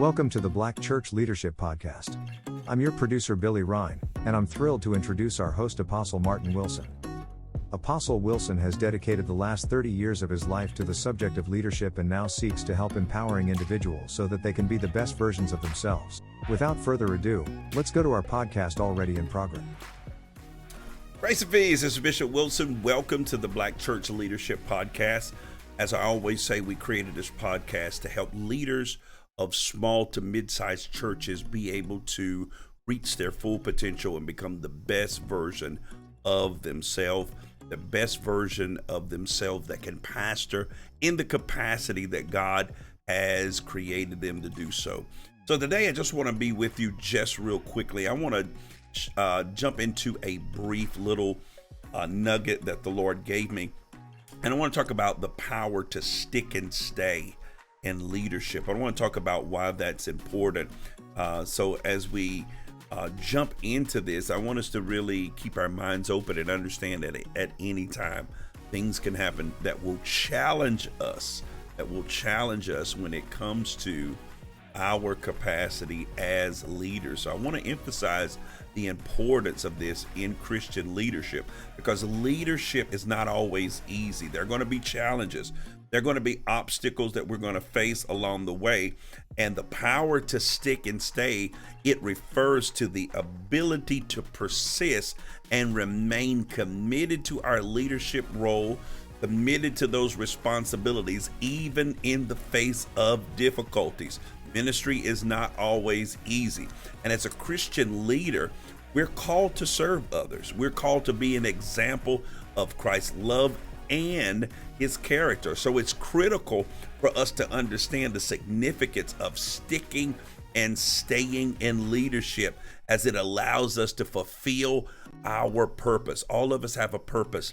Welcome to the Black Church Leadership Podcast. I'm your producer Billy Ryan, and I'm thrilled to introduce our host Apostle Martin Wilson. Apostle Wilson has dedicated the last 30 years of his life to the subject of leadership and now seeks to help empowering individuals so that they can be the best versions of themselves. Without further ado, let's go to our podcast already in progress. Grace and peace, this is Bishop Wilson. Welcome to the Black Church Leadership Podcast. As I always say, we created this podcast to help leaders of small to mid-sized churches be able to reach their full potential and become the best version of themselves, the best version of themselves that can pastor in the capacity that God has created them to do so. So today I just want to be with you just real quickly. I want to jump into a brief little nugget that the Lord gave me. And I want to talk about the power to stick and stay in leadership. I want to talk about why that's important. So as we jump into this, I want us to really keep our minds open and understand that at any time, things can happen that will challenge us, when it comes to our capacity as leaders. So I want to emphasize the importance of this in Christian leadership, because leadership is not always easy. There are going to be challenges. There are going to be obstacles that we're going to face along the way. And the power to stick and stay, it refers to the ability to persist and remain committed to our leadership role, committed to those responsibilities, even in the face of difficulties. Ministry is not always easy. And as a Christian leader, we're called to serve others. We're called to be an example of Christ's love and his character. So it's critical for us to understand the significance of sticking and staying in leadership, as it allows us to fulfill our purpose. All of us have a purpose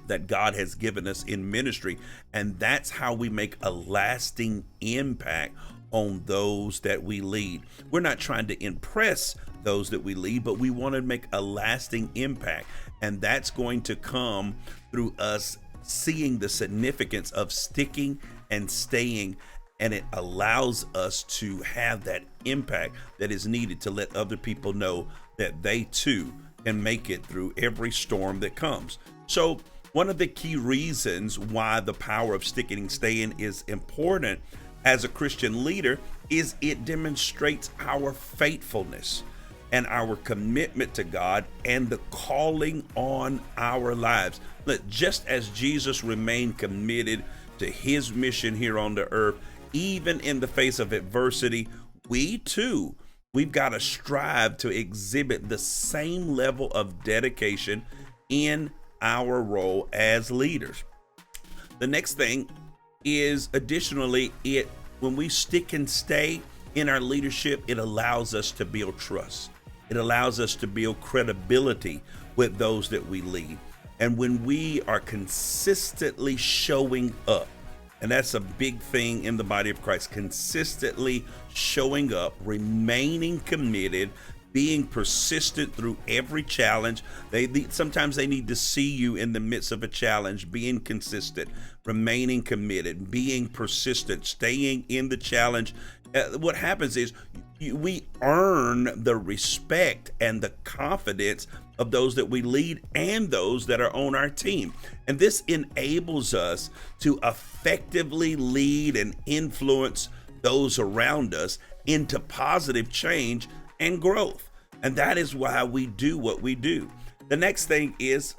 that God has given us in ministry, and that's how we make a lasting impact on those that we lead. We're not trying to impress those that we lead, but we want to make a lasting impact, and that's going to come through us seeing the significance of sticking and staying, and it allows us to have that impact that is needed to let other people know that they too can make it through every storm that comes. So one of the key reasons why the power of sticking and staying is important as a Christian leader is it demonstrates our faithfulness and our commitment to God and the calling on our lives. Look, just as Jesus remained committed to his mission here on the earth, even in the face of adversity, we've got to strive to exhibit the same level of dedication in our role as leaders. The next thing is, additionally, when we stick and stay in our leadership, it allows us to build trust. It allows us to build credibility with those that we lead. And when we are consistently showing up, and that's a big thing in the body of Christ, consistently showing up, remaining committed, being persistent through every challenge. Sometimes they need to see you in the midst of a challenge, being consistent, remaining committed, being persistent, staying in the challenge. What happens is we earn the respect and the confidence of those that we lead and those that are on our team. And this enables us to effectively lead and influence those around us into positive change and growth. And that is why we do what we do. The next thing is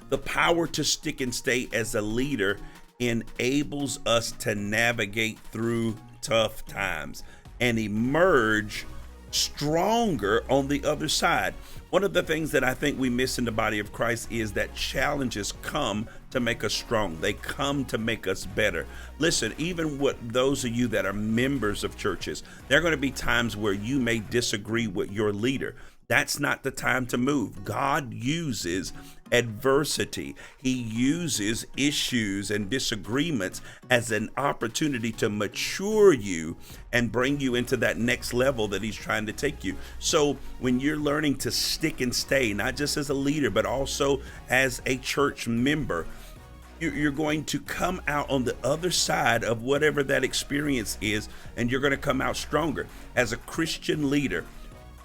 the power to stick and stay as a leader enables us to navigate through tough times and emerge stronger on the other side. One of the things that I think we miss in the body of Christ is that challenges come to make us strong. They come to make us better. Listen, even with those of you that are members of churches, there are going to be times where you may disagree with your leader. That's not the time to move. God uses adversity. He uses issues and disagreements as an opportunity to mature you and bring you into that next level that he's trying to take you. So when you're learning to stick and stay, not just as a leader, but also as a church member, You're going to come out on the other side of whatever that experience is, and you're going to come out stronger. As a Christian leader,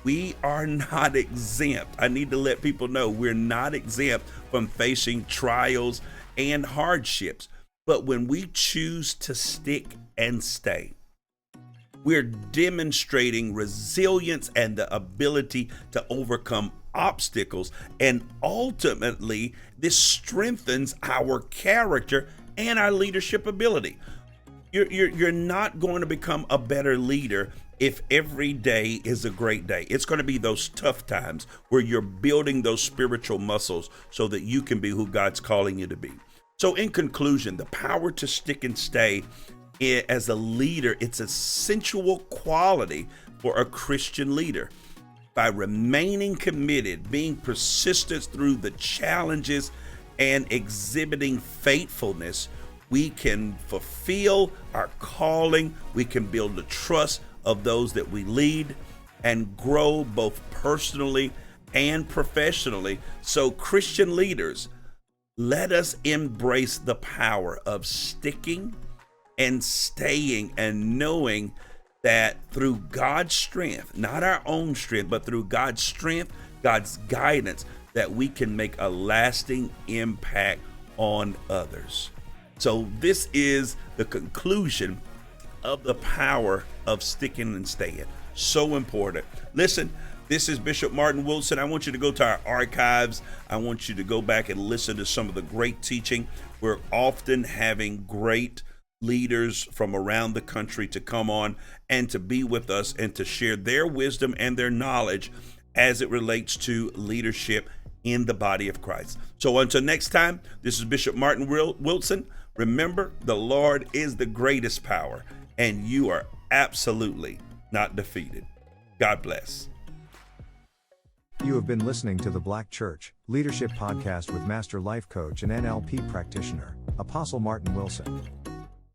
we are not exempt. I need to let people know we're not exempt from facing trials and hardships. But when we choose to stick and stay, we're demonstrating resilience and the ability to overcome obstacles. And ultimately, this strengthens our character and our leadership ability. You're not going to become a better leader if every day is a great day. It's going to be those tough times where you're building those spiritual muscles so that you can be who God's calling you to be. So in conclusion, the power to stick and stay as a leader, it's a sensual quality for a Christian leader. By remaining committed, being persistent through the challenges, and exhibiting faithfulness, we can fulfill our calling. We can build the trust of those that we lead and grow both personally and professionally. So Christian leaders, let us embrace the power of sticking and staying and knowing that through God's strength, not our own strength, but through God's strength, God's guidance, that we can make a lasting impact on others. So this is the conclusion of the power of sticking and staying. So important. Listen, this is Bishop Martin Wilson. I want you to go to our archives. I want you to go back and listen to some of the great teaching. We're often having great leaders from around the country to come on and to be with us and to share their wisdom and their knowledge as it relates to leadership in the body of Christ. So until next time, this is Bishop Martin Wilson. Remember, the Lord is the greatest power, and you are absolutely not defeated. God bless. You have been listening to the Black Church Leadership Podcast with Master Life Coach and NLP practitioner, Apostle Martin Wilson.